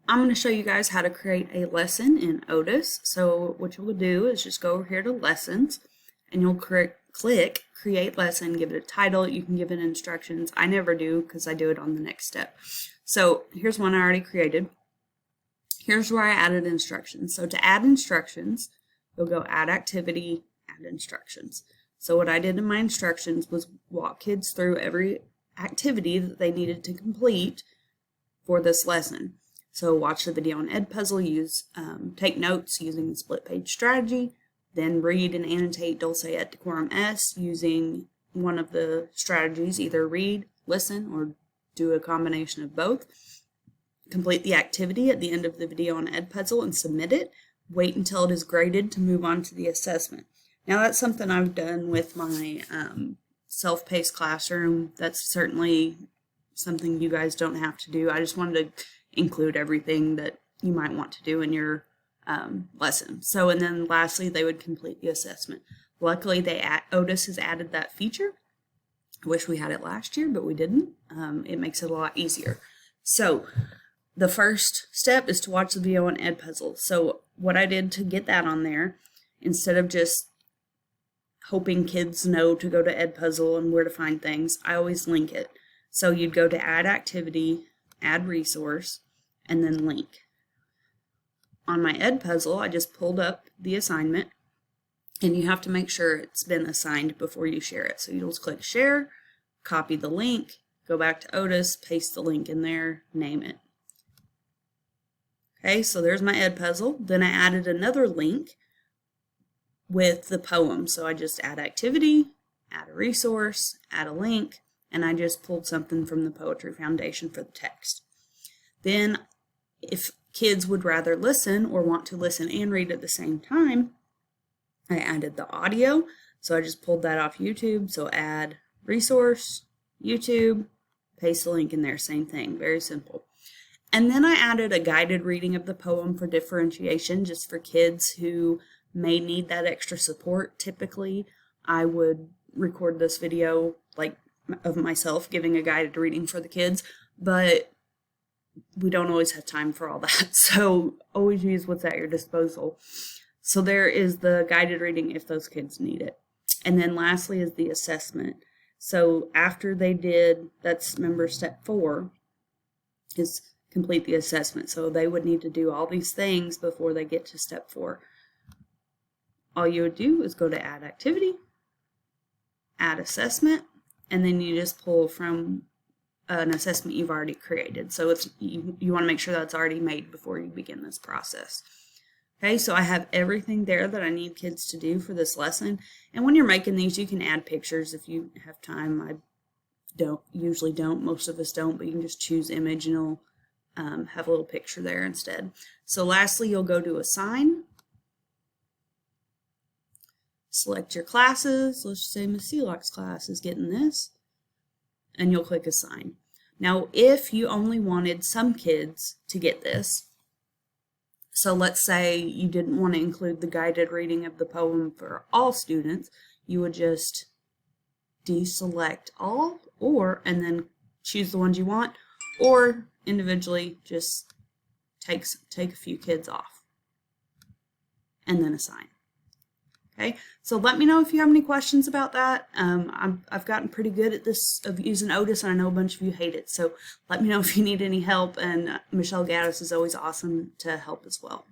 I'm going to show you guys how to create a lesson in Otis. So what you'll do is just go over here to Lessons, and you'll click Create Lesson, give it a title. You can give it instructions. I never do because I do it on the next step. So here's one I already created. Here's where I added instructions. So to add instructions, you'll go Add Activity, Add Instructions. So what I did in my instructions was walk kids through every activity that they needed to complete for this lesson. So watch the video on Edpuzzle, take notes using the split page strategy, then read and annotate Dulce et Decorum Est using one of the strategies, either read, listen, or do a combination of both. Complete the activity at the end of the video on Edpuzzle and submit it. Wait until it is graded to move on to the assessment. Now that's something I've done with my self-paced classroom. That's certainly something you guys don't have to do. I just wanted to include everything that you might want to do in your lesson. So, and then lastly, they would complete the assessment. Luckily, Otis has added that feature. I wish we had it last year, but we didn't. It makes it a lot easier. So, the first step is to watch the video on Edpuzzle. So, what I did to get that on there, instead of just hoping kids know to go to Edpuzzle and where to find things, I always link it. So, you'd go to Add Activity, Add Resource, and then Link. On my Edpuzzle, I just pulled up the assignment, and you have to make sure it's been assigned before you share it. So you'll just click Share, copy the link, go back to Otis, paste the link in there, name it. Okay, so there's my Edpuzzle. Then I added another link with the poem. So I just add activity, add a resource, add a link, and I just pulled something from the Poetry Foundation for the text. Then, if kids would rather listen or want to listen and read at the same time, I added the audio. So I just pulled that off YouTube. So add resource, YouTube, paste the link in there, same thing, very simple. And then I added a guided reading of the poem for differentiation, just for kids who may need that extra support. Typically, I would record this video of myself giving a guided reading for the kids, but we don't always have time for all that. So always use what's at your disposal. So there is the guided reading if those kids need it. And then lastly is the assessment. So after they did, remember step 4 is complete the assessment. So they would need to do all these things before they get to step 4. All you would do is go to Add Activity, Add Assessment, and then you just pull from an assessment you've already created. So you want to make sure that's already made before you begin this process. Okay, so I have everything there that I need kids to do for this lesson. And when you're making these, you can add pictures if you have time. I usually don't, most of us don't, but you can just choose image and it'll have a little picture there instead. So lastly, you'll go to Assign. Select your classes. Let's just say Miss Seelock's class is getting this. And you'll click Assign. Now, if you only wanted some kids to get this, so let's say you didn't want to include the guided reading of the poem for all students, you would just deselect all, and then choose the ones you want, or individually just take a few kids off, and then assign. Okay, so let me know if you have any questions about that. I've gotten pretty good at this of using Otis, and I know a bunch of you hate it. So let me know if you need any help, and Michelle Gaddis is always awesome to help as well.